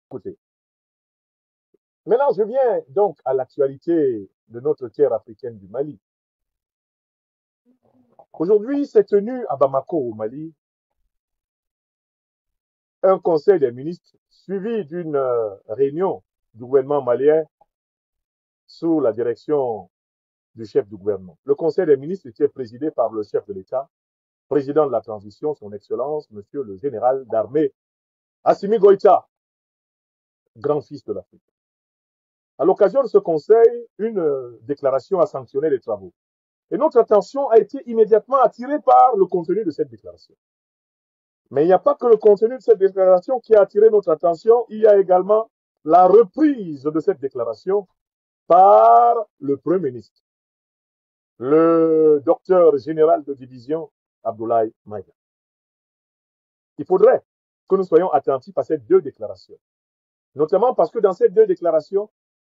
côté. Maintenant, je viens donc à l'actualité de notre terre africaine du Mali. Aujourd'hui, s'est tenu à Bamako, au Mali, un conseil des ministres suivi d'une réunion du gouvernement malien sous la direction du chef du gouvernement. Le conseil des ministres était présidé par le chef de l'État, président de la transition, son Excellence, Monsieur le général d'armée Assimi Goïta, grand-fils de l'Afrique. À l'occasion de ce conseil, une déclaration a sanctionné les travaux. Et notre attention a été immédiatement attirée par le contenu de cette déclaration. Mais il n'y a pas que le contenu de cette déclaration qui a attiré notre attention, il y a également la reprise de cette déclaration par le Premier ministre, le docteur général de division Abdoulaye Maïga. Il faudrait que nous soyons attentifs à ces deux déclarations, notamment parce que dans ces deux déclarations,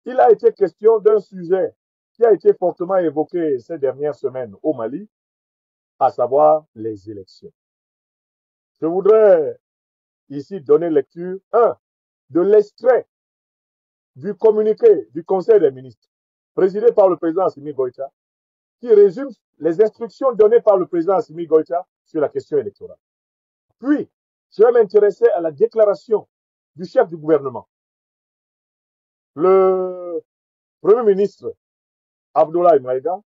il a été question d'un sujet qui a été fortement évoqué ces dernières semaines au Mali, à savoir les élections. Je voudrais ici donner lecture, de l'extrait du communiqué du Conseil des ministres, présidé par le président Assimi Goïta, qui résume les instructions données par le président Assimi Goïta sur la question électorale. Puis, je vais m'intéresser à la déclaration du chef du gouvernement, le Premier ministre Abdoulaye Maïga,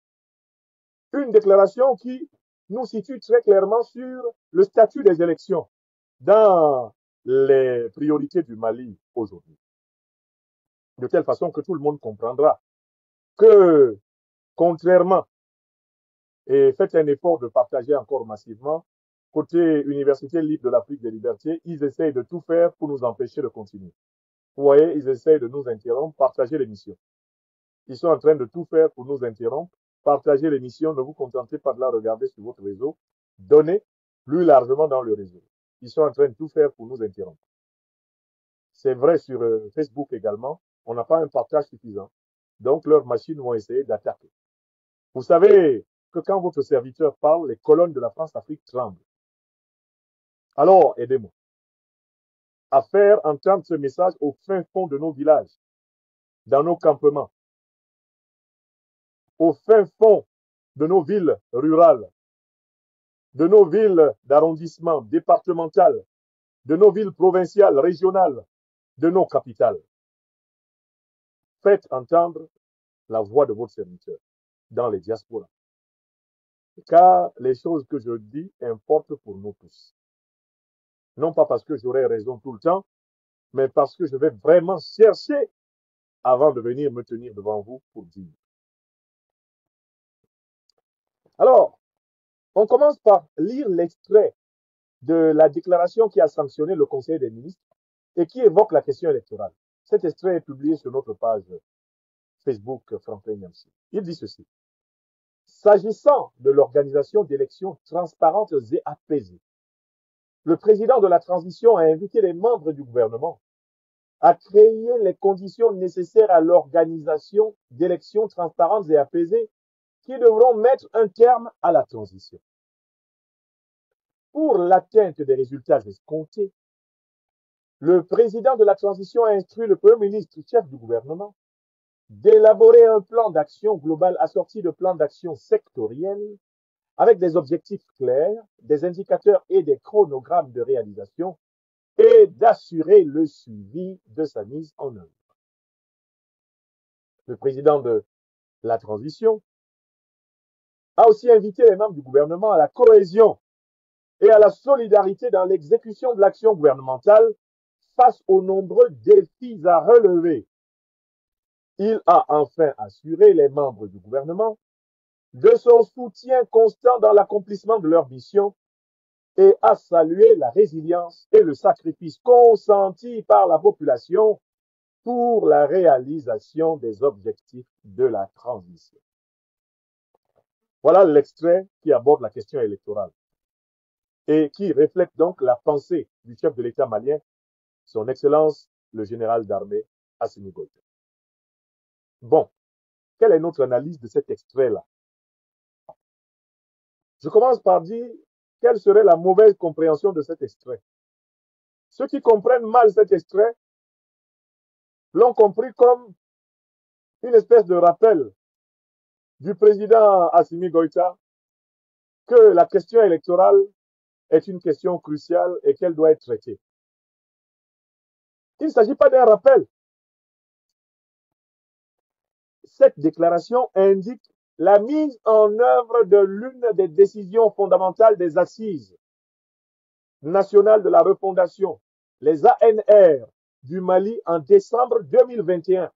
une déclaration qui nous situe très clairement sur le statut des élections dans les priorités du Mali aujourd'hui. De telle façon que tout le monde comprendra que, contrairement, et faites un effort de partager encore massivement, côté Université libre de l'Afrique des libertés, ils essayent de tout faire pour nous empêcher de continuer. Vous voyez, ils essayent de nous interrompre, partager l'émission. Ils sont en train de tout faire pour nous interrompre, partager l'émission, ne vous contentez pas de la regarder sur votre réseau, donnez plus largement dans le réseau. Ils sont en train de tout faire pour nous interrompre. C'est vrai sur Facebook également, on n'a pas un partage suffisant. Donc leurs machines vont essayer d'attaquer. Vous savez que quand votre serviteur parle, les colonnes de la France-Afrique tremblent. Alors, aidez-moi à faire entendre ce message au fin fond de nos villages, dans nos campements, au fin fond de nos villes rurales, de nos villes d'arrondissement départemental, de nos villes provinciales, régionales, de nos capitales. Faites entendre la voix de votre serviteur dans les diasporas. Car les choses que je dis importent pour nous tous. Non pas parce que j'aurai raison tout le temps, mais parce que je vais vraiment chercher avant de venir me tenir devant vous pour dire. Alors, on commence par lire l'extrait de la déclaration qui a sanctionné le Conseil des ministres et qui évoque la question électorale. Cet extrait est publié sur notre page Facebook Franklin Nyamsi. Il dit ceci. S'agissant de l'organisation d'élections transparentes et apaisées, le président de la transition a invité les membres du gouvernement à créer les conditions nécessaires à l'organisation d'élections transparentes et apaisées qui devront mettre un terme à la transition. Pour l'atteinte des résultats escomptés, le président de la transition a instruit le Premier ministre, chef du gouvernement, d'élaborer un plan d'action global assorti de plans d'action sectoriels avec des objectifs clairs, des indicateurs et des chronogrammes de réalisation et d'assurer le suivi de sa mise en œuvre. Le président de la transition a aussi invité les membres du gouvernement à la cohésion et à la solidarité dans l'exécution de l'action gouvernementale face aux nombreux défis à relever. Il a enfin assuré les membres du gouvernement de son soutien constant dans l'accomplissement de leur mission et a salué la résilience et le sacrifice consentis par la population pour la réalisation des objectifs de la transition. Voilà l'extrait qui aborde la question électorale et qui reflète donc la pensée du chef de l'État malien, son Excellence le général d'armée Assimi Goïta. Bon, quelle est notre analyse de cet extrait-là? Je commence par dire quelle serait la mauvaise compréhension de cet extrait. Ceux qui comprennent mal cet extrait l'ont compris comme une espèce de rappel du président Assimi Goïta que la question électorale est une question cruciale et qu'elle doit être traitée. Il ne s'agit pas d'un rappel. Cette déclaration indique la mise en œuvre de l'une des décisions fondamentales des assises nationales de la refondation, les ANR du Mali en décembre 2021.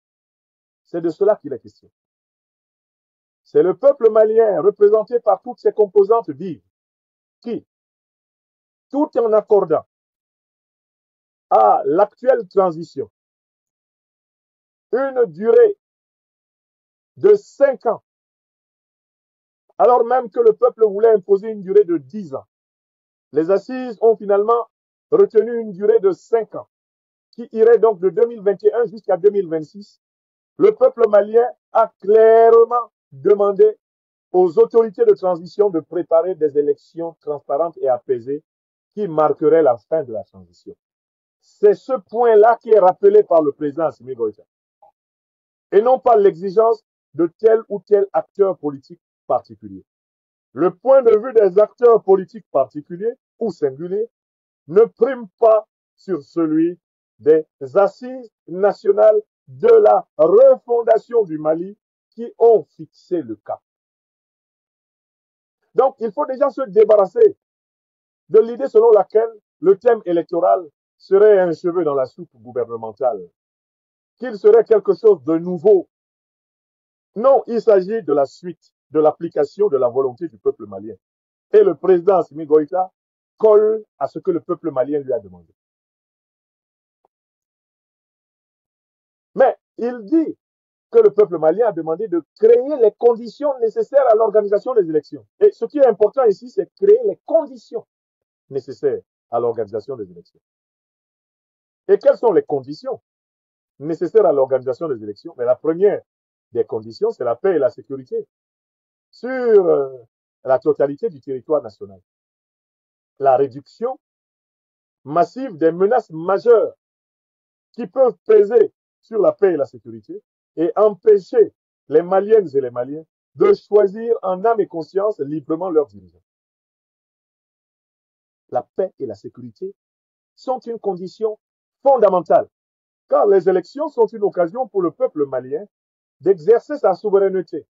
C'est de cela qu'il est question. C'est le peuple malien représenté par toutes ses composantes vives qui, tout en accordant à l'actuelle transition une durée de 5 ans, alors même que le peuple voulait imposer une durée de 10 ans. Les assises ont finalement retenu une durée de 5 ans, qui irait donc de 2021 jusqu'à 2026. Le peuple malien a clairement demandé aux autorités de transition de préparer des élections transparentes et apaisées qui marqueraient la fin de la transition. C'est ce point-là qui est rappelé par le président Assimi Goïta, et non pas l'exigence de tel ou tel acteur politique particulier. Le point de vue des acteurs politiques particuliers ou singuliers ne prime pas sur celui des assises nationales de la refondation du Mali qui ont fixé le cap. Donc, il faut déjà se débarrasser de l'idée selon laquelle le thème électoral serait un cheveu dans la soupe gouvernementale, qu'il serait quelque chose de nouveau. Non, il s'agit de la suite, de l'application de la volonté du peuple malien. Et le président Assimi Goïta colle à ce que le peuple malien lui a demandé. Mais il dit que le peuple malien a demandé de créer les conditions nécessaires à l'organisation des élections. Et ce qui est important ici, c'est créer les conditions nécessaires à l'organisation des élections. Et quelles sont les conditions nécessaires à l'organisation des élections? Mais la première des conditions, c'est la paix et la sécurité sur la totalité du territoire national. La réduction massive des menaces majeures qui peuvent peser sur la paix et la sécurité et empêcher les Maliennes et les Maliens de choisir en âme et conscience librement leurs dirigeants. La paix et la sécurité sont une condition fondamentale, car les élections sont une occasion pour le peuple malien d'exercer sa souveraineté.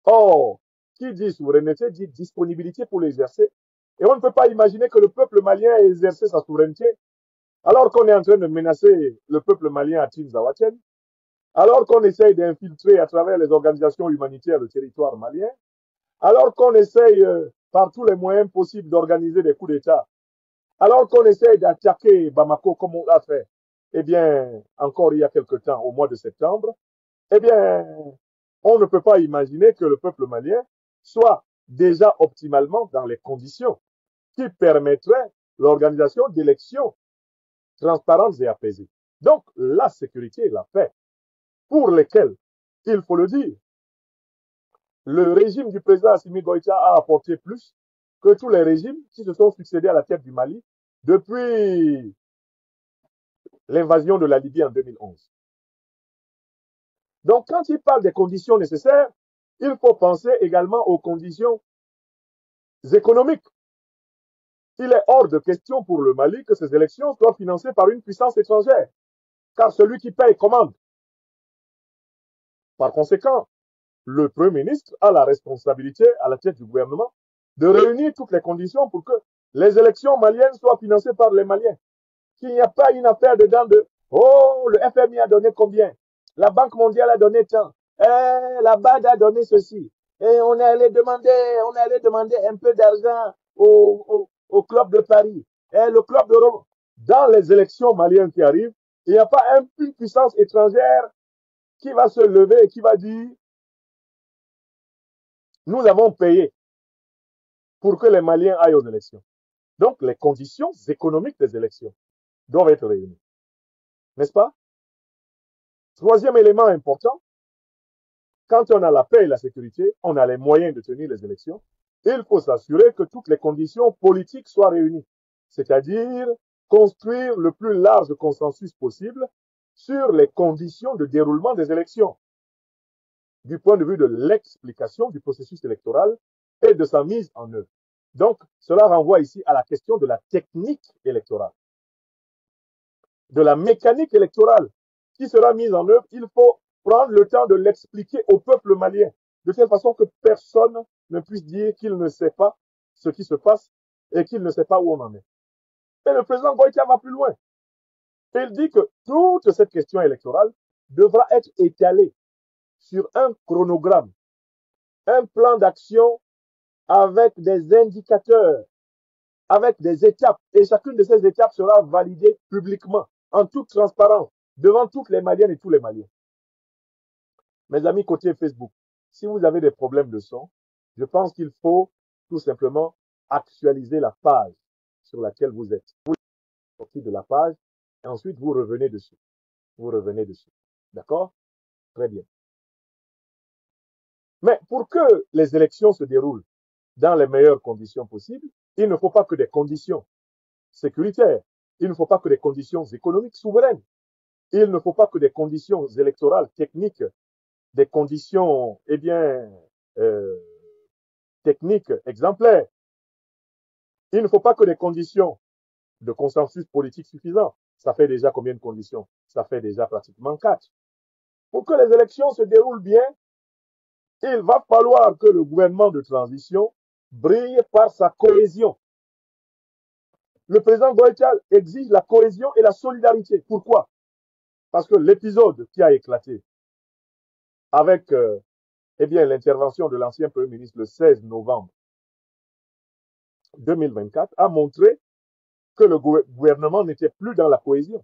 Or, qui dit souveraineté dit disponibilité pour l'exercer, et on ne peut pas imaginer que le peuple malien ait exercé sa souveraineté alors qu'on est en train de menacer le peuple malien à Tinzaouatchen, alors qu'on essaye d'infiltrer à travers les organisations humanitaires le territoire malien, alors qu'on essaye par tous les moyens possibles d'organiser des coups d'État, alors qu'on essaye d'attaquer Bamako comme on l'a fait, eh bien, encore il y a quelque temps, au mois de septembre, eh bien, on ne peut pas imaginer que le peuple malien soit déjà optimalement dans les conditions qui permettraient l'organisation d'élections transparentes et apaisées. Donc, la sécurité et la paix, pour lesquelles, il faut le dire, le régime du président Assimi Goïta a apporté plus que tous les régimes qui se sont succédés à la tête du Mali depuis l'invasion de la Libye en 2011. Donc, quand il parle des conditions nécessaires, il faut penser également aux conditions économiques. Il est hors de question pour le Mali que ces élections soient financées par une puissance étrangère, car celui qui paye commande. Par conséquent, le Premier ministre a la responsabilité, à la tête du gouvernement, de réunir toutes les conditions pour que les élections maliennes soient financées par les Maliens. Qu'il n'y a pas une affaire dedans de « Oh, le FMI a donné combien? La Banque mondiale a donné tant. La BAD a donné ceci. Et on allait demander un peu d'argent au club de Paris. Et le club de Rome. » Dans les élections maliennes qui arrivent, il n'y a pas une puissance étrangère qui va se lever et qui va dire « Nous avons payé pour que les Maliens aillent aux élections. » Donc, les conditions économiques des élections doivent être réunies. N'est-ce pas? Troisième élément important, quand on a la paix et la sécurité, on a les moyens de tenir les élections, il faut s'assurer que toutes les conditions politiques soient réunies, c'est-à-dire construire le plus large consensus possible sur les conditions de déroulement des élections, du point de vue de l'explication du processus électoral et de sa mise en œuvre. Donc, cela renvoie ici à la question de la technique électorale, de la mécanique électorale qui sera mise en œuvre. Il faut prendre le temps de l'expliquer au peuple malien, de telle façon que personne ne puisse dire qu'il ne sait pas ce qui se passe et qu'il ne sait pas où on en est. Et le président Goïtia va plus loin. Il dit que toute cette question électorale devra être étalée sur un chronogramme, un plan d'action avec des indicateurs, avec des étapes. Et chacune de ces étapes sera validée publiquement, en toute transparence, devant toutes les Maliennes et tous les Maliens. Mes amis côté Facebook, si vous avez des problèmes de son, je pense qu'il faut tout simplement actualiser la page sur laquelle vous êtes. Vous sortez de la page et ensuite vous revenez dessus. Vous revenez dessus. D'accord? Très bien. Mais pour que les élections se déroulent dans les meilleures conditions possibles, il ne faut pas que des conditions sécuritaires, il ne faut pas que des conditions économiques souveraines, il ne faut pas que des conditions électorales techniques, des conditions, techniques exemplaires. Il ne faut pas que des conditions de consensus politique suffisant. Ça fait déjà combien de conditions? Ça fait déjà pratiquement 4. Pour que les élections se déroulent bien, il va falloir que le gouvernement de transition brille par sa cohésion. Le président Goïtia exige la cohésion et la solidarité. Pourquoi? Parce que l'épisode qui a éclaté avec l'intervention de l'ancien Premier ministre le 16 novembre 2024 a montré que le gouvernement n'était plus dans la cohésion.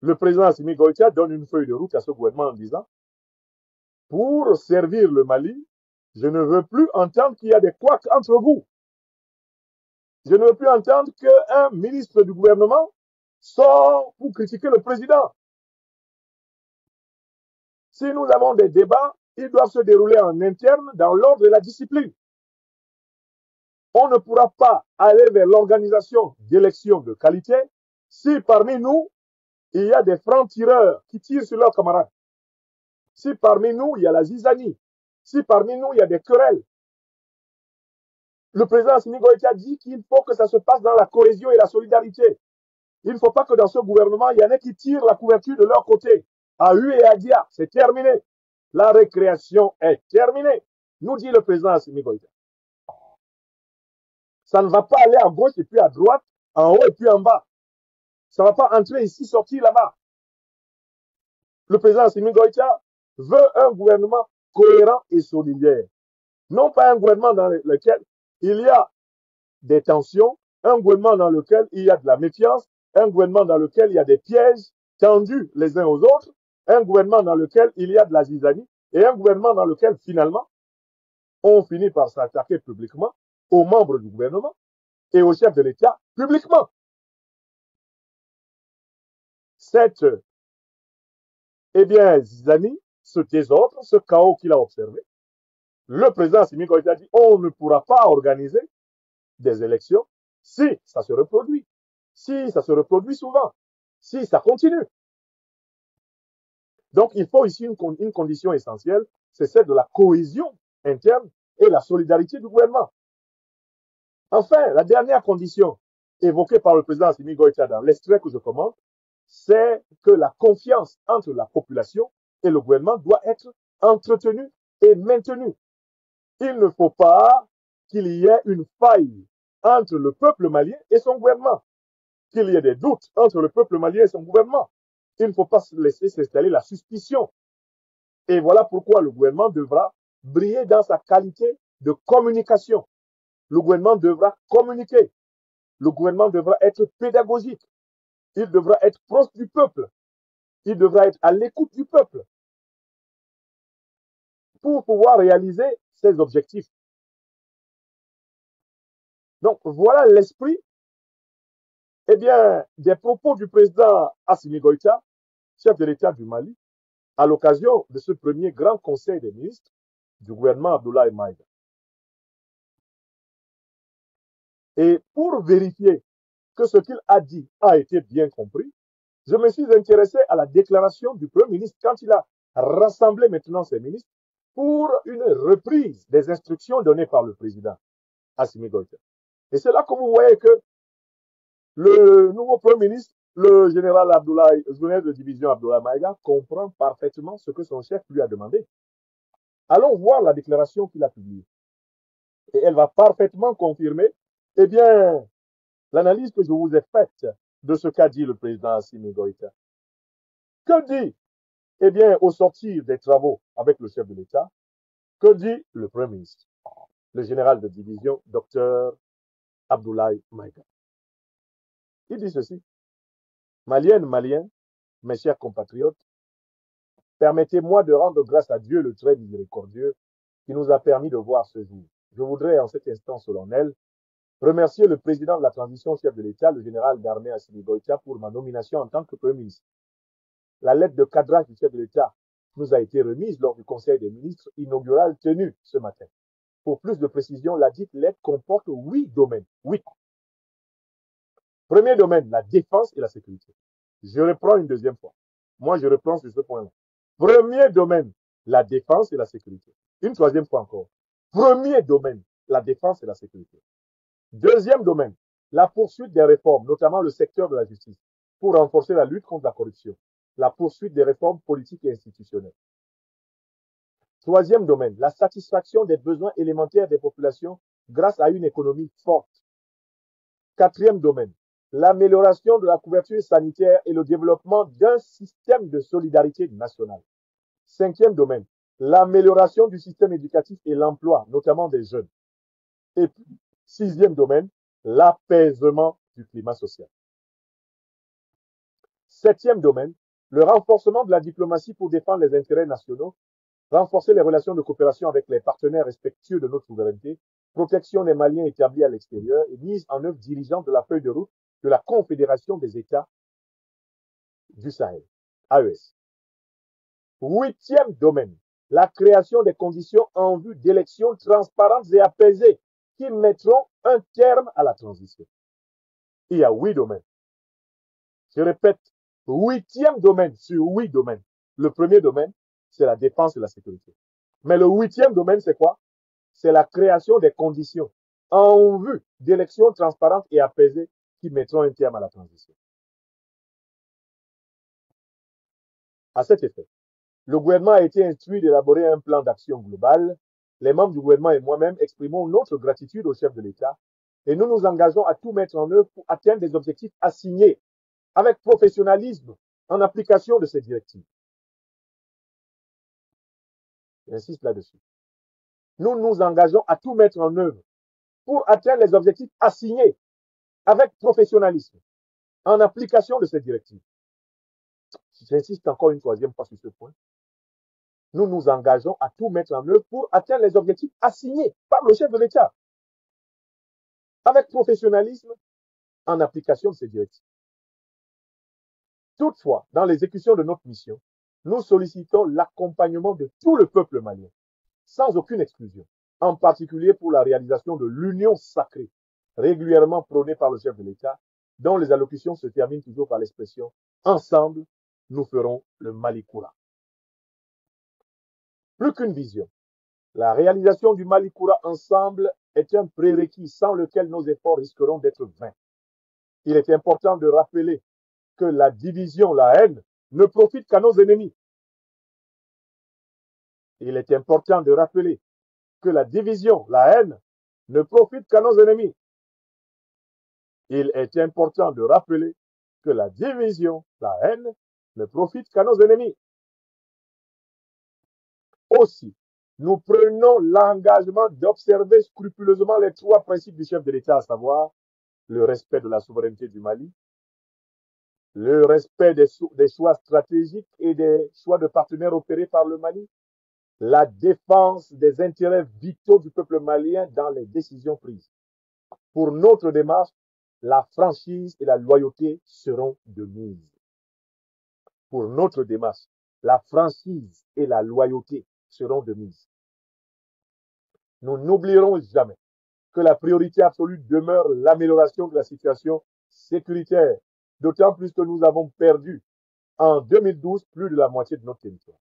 Le président Assimi Goïtia donne une feuille de route à ce gouvernement en disant: pour servir le Mali, je ne veux plus entendre qu'il y a des couacs entre vous. Je ne veux plus entendre qu'un ministre du gouvernement sort pour critiquer le président. Si nous avons des débats, ils doivent se dérouler en interne dans l'ordre et la discipline. On ne pourra pas aller vers l'organisation d'élections de qualité si parmi nous, il y a des francs-tireurs qui tirent sur leurs camarades. Si parmi nous, il y a la zizanie. Si parmi nous, il y a des querelles. Le président Assimi Goïtia dit qu'il faut que ça se passe dans la cohésion et la solidarité. Il ne faut pas que dans ce gouvernement, il y en ait qui tirent la couverture de leur côté. À Hu et à Dia, c'est terminé. La récréation est terminée, nous dit le président Assimi Goïtia. Ça ne va pas aller à gauche et puis à droite, en haut et puis en bas. Ça ne va pas entrer ici, sortir là-bas. Le président Assimi Goïtia veut un gouvernement cohérent et solidaire. Non pas un gouvernement dans lequel il y a des tensions, un gouvernement dans lequel il y a de la méfiance, un gouvernement dans lequel il y a des pièges tendus les uns aux autres, un gouvernement dans lequel il y a de la zizanie, et un gouvernement dans lequel, finalement, on finit par s'attaquer publiquement aux membres du gouvernement et au chef de l'État publiquement. Cette, zizanie, ce désordre, ce chaos qu'il a observé, le président Assimi Goïtia dit: on ne pourra pas organiser des élections si ça se reproduit, si ça se reproduit souvent, si ça continue. Donc, il faut ici une condition essentielle, c'est celle de la cohésion interne et la solidarité du gouvernement. Enfin, la dernière condition évoquée par le président Assimi Goïtia dans l'extrait que je commente, c'est que la confiance entre la population et le gouvernement doit être entretenue et maintenue. Il ne faut pas qu'il y ait une faille entre le peuple malien et son gouvernement, qu'il y ait des doutes entre le peuple malien et son gouvernement. Il ne faut pas laisser s'installer la suspicion. Et voilà pourquoi le gouvernement devra briller dans sa qualité de communication. Le gouvernement devra communiquer. Le gouvernement devra être pédagogique. Il devra être proche du peuple. Il devra être à l'écoute du peuple pour pouvoir réaliser ses objectifs. Donc, voilà l'esprit, des propos du président Assimi Goïtia, chef de l'État du Mali, à l'occasion de ce premier grand conseil des ministres du gouvernement Abdoulaye Maïga. Et pour vérifier que ce qu'il a dit a été bien compris, je me suis intéressé à la déclaration du Premier ministre quand il a rassemblé maintenant ses ministres pour une reprise des instructions données par le président Assimi Goïta. Et c'est là que vous voyez que le nouveau Premier ministre, le général Abdoulaye, le général de division Abdoulaye Maïga, comprend parfaitement ce que son chef lui a demandé. Allons voir la déclaration qu'il a publiée. Et elle va parfaitement confirmer, eh bien, l'analyse que je vous ai faite de ce qu'a dit le président Assimi Goïta. Que dit, eh bien, au sortir des travaux avec le chef de l'État, que dit le Premier ministre, le général de division, Dr Abdoulaye Maïga? Il dit ceci: Maliennes, Maliens, mes chers compatriotes, permettez-moi de rendre grâce à Dieu le très miséricordieux qui nous a permis de voir ce jour. Je voudrais, en cet instant solennel, remercier le président de la transition, chef de l'État, le général d'armée Assimi Goïta, pour ma nomination en tant que Premier ministre. La lettre de cadrage du chef de l'État nous a été remise lors du Conseil des ministres inaugural tenu ce matin. Pour plus de précision, la dite lettre comporte 8 domaines. 8. Premier domaine, la défense et la sécurité. Je reprends une deuxième fois. Moi, je reprends sur ce point-là. Premier domaine, la défense et la sécurité. Une troisième fois encore. Premier domaine, la défense et la sécurité. Deuxième domaine, la poursuite des réformes, notamment le secteur de la justice, pour renforcer la lutte contre la corruption. La poursuite des réformes politiques et institutionnelles. Troisième domaine, la satisfaction des besoins élémentaires des populations grâce à une économie forte. Quatrième domaine, l'amélioration de la couverture sanitaire et le développement d'un système de solidarité nationale. Cinquième domaine, l'amélioration du système éducatif et l'emploi, notamment des jeunes. Et puis, sixième domaine, l'apaisement du climat social. Septième domaine, le renforcement de la diplomatie pour défendre les intérêts nationaux, renforcer les relations de coopération avec les partenaires respectueux de notre souveraineté, protection des Maliens établis à l'extérieur et mise en œuvre dirigeante de la feuille de route de la Confédération des États du Sahel, AES. Huitième domaine, la création des conditions en vue d'élections transparentes et apaisées qui mettront un terme à la transition. Il y a 8 domaines. Je répète, 8e domaine sur 8 domaines. Le premier domaine, c'est la défense et la sécurité. Mais le 8e domaine, c'est quoi? C'est la création des conditions en vue d'élections transparentes et apaisées qui mettront un terme à la transition. À cet effet, le gouvernement a été instruit d'élaborer un plan d'action global. Les membres du gouvernement et moi-même exprimons notre gratitude au chef de l'État et nous nous engageons à tout mettre en œuvre pour atteindre des objectifs assignés avec professionnalisme en application de ces directives. J'insiste là-dessus. Nous nous engageons à tout mettre en œuvre pour atteindre les objectifs assignés avec professionnalisme en application de ces directives. J'insiste encore une troisième fois sur ce point. Nous nous engageons à tout mettre en œuvre pour atteindre les objectifs assignés par le chef de l'État avec professionnalisme en application de ces directives. Toutefois, dans l'exécution de notre mission, nous sollicitons l'accompagnement de tout le peuple malien, sans aucune exclusion, en particulier pour la réalisation de l'union sacrée, régulièrement prônée par le chef de l'État, dont les allocutions se terminent toujours par l'expression « Ensemble, nous ferons le Mali Koura ». Plus qu'une vision, la réalisation du Mali Koura ensemble est un prérequis sans lequel nos efforts risqueront d'être vains. Il est important de rappeler que la division, la haine, ne profite qu'à nos ennemis. Il est important de rappeler que la division, la haine, ne profite qu'à nos ennemis. Il est important de rappeler que la division, la haine, ne profite qu'à nos ennemis. Aussi, nous prenons l'engagement d'observer scrupuleusement les 3 principes du chef de l'État, à savoir le respect de la souveraineté du Mali, le respect des choix stratégiques et des choix de partenaires opérés par le Mali, la défense des intérêts vitaux du peuple malien dans les décisions prises. Pour notre démarche, la franchise et la loyauté seront de mise. Pour notre démarche, la franchise et la loyauté seront de mise. Nous n'oublierons jamais que la priorité absolue demeure l'amélioration de la situation sécuritaire d'autant plus que nous avons perdu en 2012 plus de la moitié de notre territoire.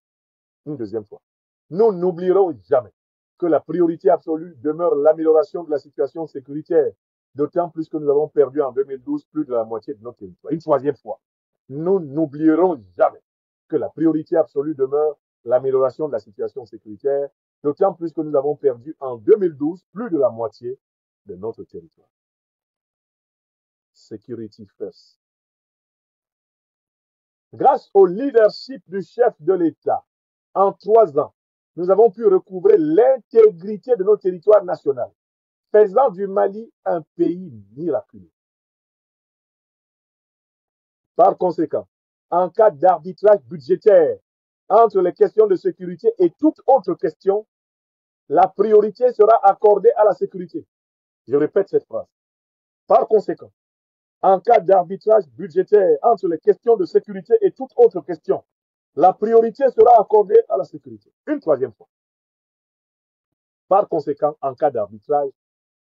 Une deuxième fois. Nous n'oublierons jamais que la priorité absolue demeure l'amélioration de la situation sécuritaire, d'autant plus que nous avons perdu en 2012 plus de la moitié de notre territoire. Une troisième fois. Nous n'oublierons jamais que la priorité absolue demeure l'amélioration de la situation sécuritaire, d'autant plus que nous avons perdu en 2012 plus de la moitié de notre territoire. Security first. Grâce au leadership du chef de l'État, en 3 ans, nous avons pu recouvrer l'intégrité de notre territoire national, faisant du Mali un pays miraculeux. Par conséquent, en cas d'arbitrage budgétaire entre les questions de sécurité et toute autre question, la priorité sera accordée à la sécurité. Je répète cette phrase. Par conséquent, en cas d'arbitrage budgétaire entre les questions de sécurité et toute autre question, la priorité sera accordée à la sécurité. Une troisième fois. Par conséquent, en cas d'arbitrage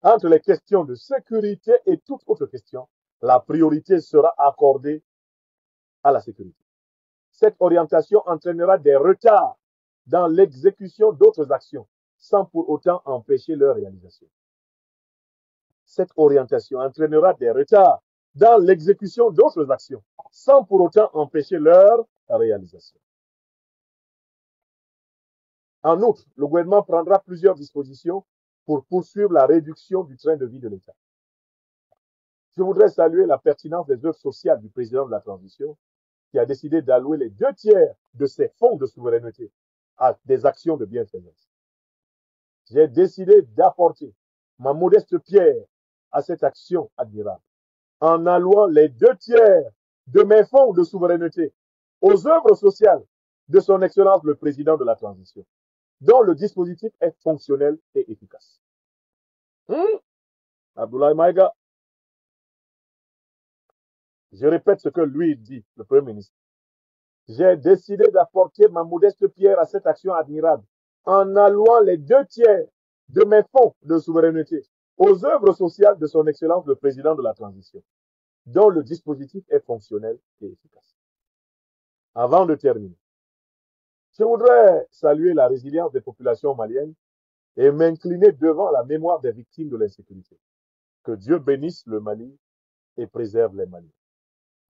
entre les questions de sécurité et toute autre question, la priorité sera accordée à la sécurité. Cette orientation entraînera des retards dans l'exécution d'autres actions, sans pour autant empêcher leur réalisation. Cette orientation entraînera des retards dans l'exécution d'autres actions, sans pour autant empêcher leur réalisation. En outre, le gouvernement prendra plusieurs dispositions pour poursuivre la réduction du train de vie de l'État. Je voudrais saluer la pertinence des œuvres sociales du président de la transition, qui a décidé d'allouer les 2/3 de ses fonds de souveraineté à des actions de bienfaisance. J'ai décidé d'apporter ma modeste pierre à cette action admirable, en allouant les 2/3 de mes fonds de souveraineté aux œuvres sociales de son Excellence le Président de la Transition, dont le dispositif est fonctionnel et efficace. Abdoulaye Maïga, je répète ce que lui dit, le Premier ministre. J'ai décidé d'apporter ma modeste pierre à cette action admirable en allouant les 2/3 de mes fonds de souveraineté aux œuvres sociales de son Excellence le Président de la Transition, dont le dispositif est fonctionnel et efficace. Avant de terminer, je voudrais saluer la résilience des populations maliennes et m'incliner devant la mémoire des victimes de l'insécurité. Que Dieu bénisse le Mali et préserve les Maliens.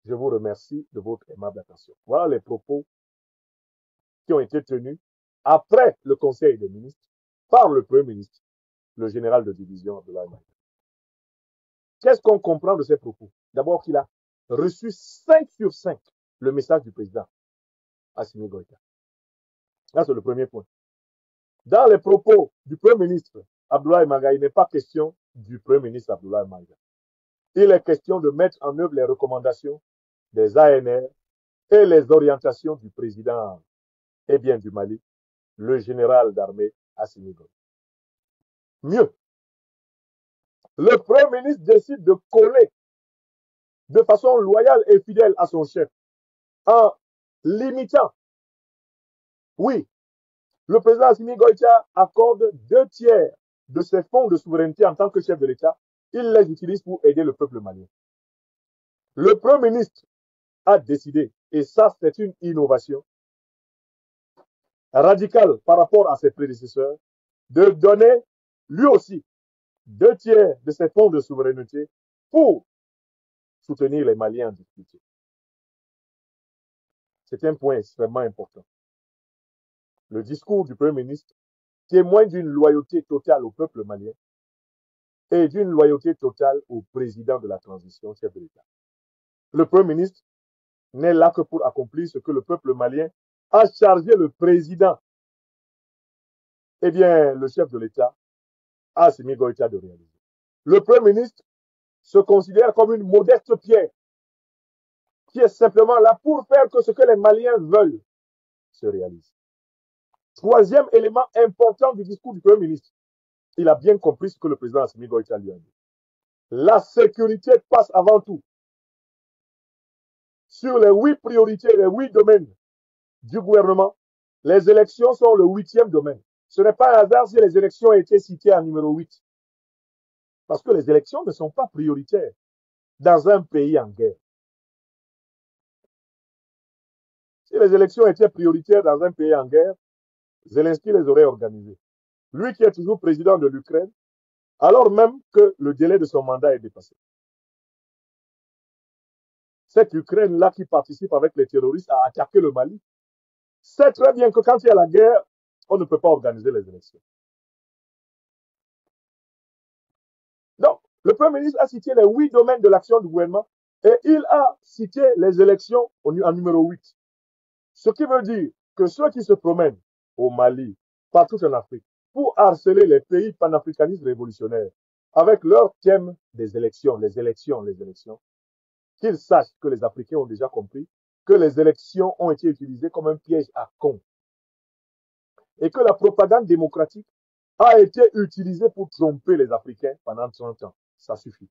Je vous remercie de votre aimable attention. Voilà les propos qui ont été tenus après le Conseil des ministres par le Premier ministre, le général de division de l'armée. Qu'est-ce qu'on comprend de ces propos? D'abord qu'il a reçu 5 sur 5 le message du président Assimi Goïta. Là, c'est le premier point. Dans les propos du Premier ministre Abdoulaye Maïga, il n'est pas question du Premier ministre Abdoulaye Maïga. Il est question de mettre en œuvre les recommandations des ANR et les orientations du président du Mali, le général d'armée Assimi Goïta. Mieux, le Premier ministre décide de coller de façon loyale et fidèle à son chef en limitant. Oui, le président Assimi Goïta accorde 2/3 de ses fonds de souveraineté en tant que chef de l'État. Il les utilise pour aider le peuple malien. Le Premier ministre a décidé, et ça c'est une innovation radicale par rapport à ses prédécesseurs, de donner lui aussi 2/3 de ses fonds de souveraineté pour soutenir les Maliens en difficulté. C'est un point extrêmement important. Le discours du Premier ministre témoigne d'une loyauté totale au peuple malien et d'une loyauté totale au président de la transition, chef de l'État. Le Premier ministre n'est là que pour accomplir ce que le peuple malien a chargé le président, le chef de l'État, Assimi Goïta, de réaliser. Le Premier ministre se considère comme une modeste pierre qui est simplement là pour faire que ce que les Maliens veulent se réalise. Troisième élément important du discours du Premier ministre, il a bien compris ce que le président Assimi Goïta lui a dit. La sécurité passe avant tout. Sur les 8 priorités, les 8 domaines du gouvernement, les élections sont le 8e domaine. Ce n'est pas un hasard si les élections ont été citées en numéro 8. Parce que les élections ne sont pas prioritaires dans un pays en guerre. Si les élections étaient prioritaires dans un pays en guerre, Zelensky les aurait organisées. Lui qui est toujours président de l'Ukraine, alors même que le délai de son mandat est dépassé. Cette Ukraine-là qui participe avec les terroristes à attaquer le Mali, sait très bien que quand il y a la guerre, on ne peut pas organiser les élections. Donc, le Premier ministre a cité les 8 domaines de l'action du gouvernement et il a cité les élections en numéro 8. Ce qui veut dire que ceux qui se promènent au Mali, partout en Afrique, pour harceler les pays panafricanistes révolutionnaires avec leur thème des élections, les élections, les élections, qu'ils sachent que les Africains ont déjà compris que les élections ont été utilisées comme un piège à con et que la propagande démocratique a été utilisée pour tromper les Africains pendant 30 ans. Ça suffit.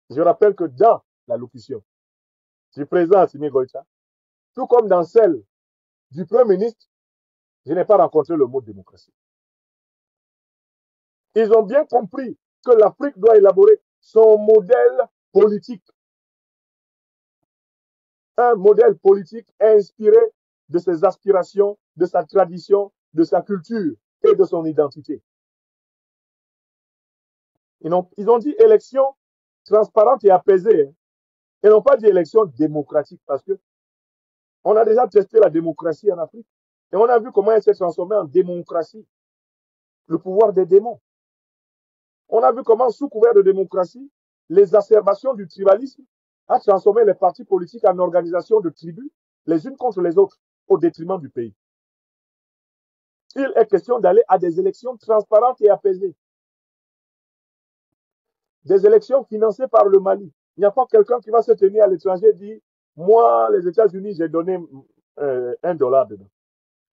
Je rappelle que dans l'allocution du président Assimi Goïta, tout comme dans celle du Premier ministre, je n'ai pas rencontré le mot démocratie. Ils ont bien compris que l'Afrique doit élaborer son modèle politique. Un modèle politique inspiré de ses aspirations, de sa tradition, de sa culture et de son identité. Ils ont dit élection transparente et apaisée. Ils n'ont pas dit élection démocratique parce que on a déjà testé la démocratie en Afrique et on a vu comment elle s'est transformée en démocratie, le pouvoir des démons. On a vu comment, sous couvert de démocratie, l'exacerbation du tribalisme a transformé les partis politiques en organisations de tribus, les unes contre les autres, au détriment du pays. Il est question d'aller à des élections transparentes et apaisées. Des élections financées par le Mali. Il n'y a pas quelqu'un qui va se tenir à l'étranger et dire « Moi, les États-Unis, j'ai donné $1 dedans.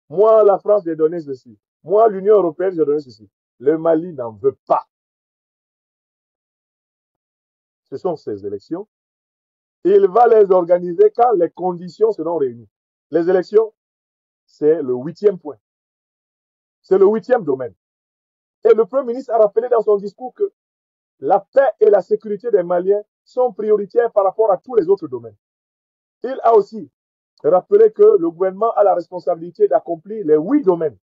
Moi, la France, j'ai donné ceci. Moi, l'Union européenne, j'ai donné ceci. » Le Mali n'en veut pas. Ce sont ces élections. Il va les organiser quand les conditions seront réunies. Les élections, c'est le 8e point. C'est le 8e domaine. Et le Premier ministre a rappelé dans son discours que la paix et la sécurité des Maliens sont prioritaires par rapport à tous les autres domaines. Il a aussi rappelé que le gouvernement a la responsabilité d'accomplir les 8 domaines.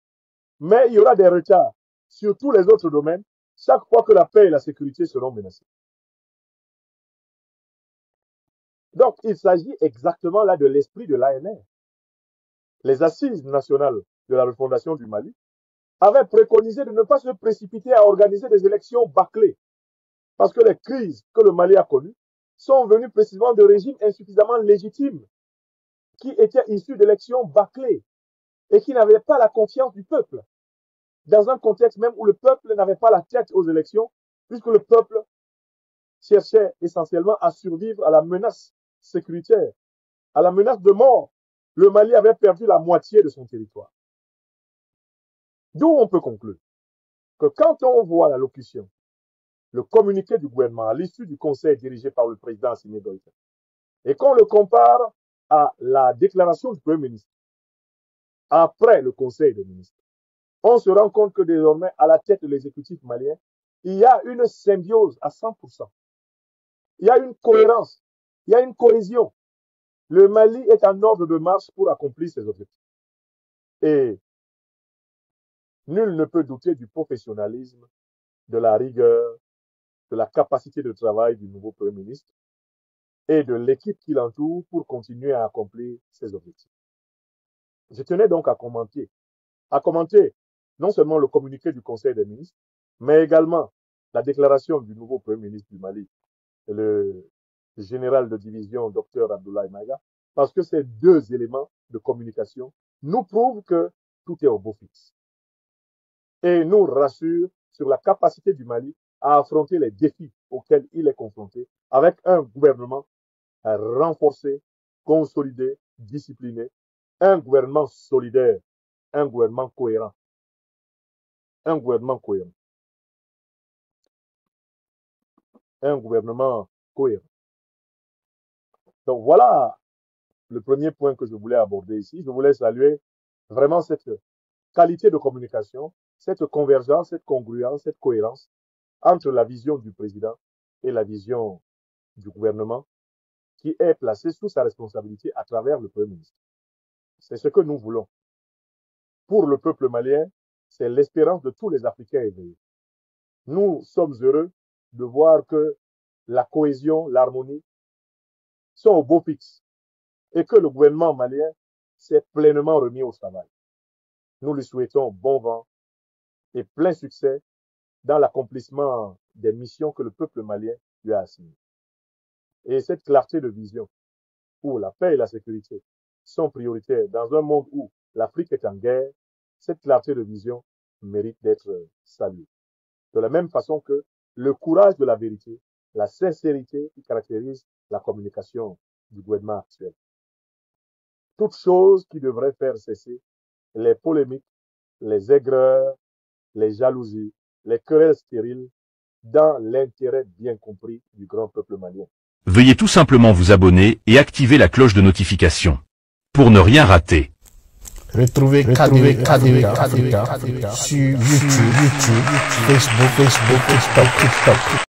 Mais il y aura des retards sur tous les autres domaines chaque fois que la paix et la sécurité seront menacées. Donc, il s'agit exactement là de l'esprit de l'ANR. Les assises nationales de la refondation du Mali avaient préconisé de ne pas se précipiter à organiser des élections bâclées. Parce que les crises que le Mali a connues sont venues précisément de régimes insuffisamment légitimes, qui étaient issus d'élections bâclées et qui n'avaient pas la confiance du peuple. Dans un contexte même où le peuple n'avait pas la tête aux élections, puisque le peuple cherchait essentiellement à survivre à la menace sécuritaire, à la menace de mort. Le Mali avait perdu la moitié de son territoire. D'où on peut conclure que quand on voit l'allocution, le communiqué du gouvernement à l'issue du conseil dirigé par le président Assimi Goïta, et qu'on le compare à la déclaration du Premier ministre après le conseil des ministres, on se rend compte que désormais, à la tête de l'exécutif malien, il y a une symbiose à 100%. Il y a une cohérence, il y a une cohésion. Le Mali est en ordre de marche pour accomplir ses objectifs. Et nul ne peut douter du professionnalisme, de la rigueur, de la capacité de travail du nouveau Premier ministre et de l'équipe qui l'entoure pour continuer à accomplir ses objectifs. Je tenais donc à commenter non seulement le communiqué du Conseil des ministres, mais également la déclaration du nouveau Premier ministre du Mali, le général de division Dr Abdoulaye Maïga, parce que ces deux éléments de communication nous prouvent que tout est au beau fixe et nous rassurent sur la capacité du Mali à affronter les défis auxquels il est confronté avec un gouvernement renforcé, consolidé, discipliné, un gouvernement solidaire, un gouvernement cohérent. Un gouvernement cohérent. Un gouvernement cohérent. Donc voilà le premier point que je voulais aborder ici. Je voulais saluer vraiment cette qualité de communication, cette convergence, cette congruence, cette cohérence entre la vision du président et la vision du gouvernement qui est placé sous sa responsabilité à travers le Premier ministre. C'est ce que nous voulons. Pour le peuple malien, c'est l'espérance de tous les Africains éveillés. Nous sommes heureux de voir que la cohésion, l'harmonie sont au beau fixe et que le gouvernement malien s'est pleinement remis au travail. Nous lui souhaitons bon vent et plein succès dans l'accomplissement des missions que le peuple malien lui a assignées. Et cette clarté de vision où la paix et la sécurité sont prioritaires dans un monde où l'Afrique est en guerre, cette clarté de vision mérite d'être saluée. De la même façon que le courage de la vérité, la sincérité qui caractérise la communication du gouvernement actuel. Toutes choses qui devraient faire cesser les polémiques, les aigreurs, les jalousies, les querelles stériles dans l'intérêt bien compris du grand peuple malien. Veuillez tout simplement vous abonner et activer la cloche de notification pour ne rien rater. Retrouvez KDV Africa sur YouTube, Facebook, TikTok.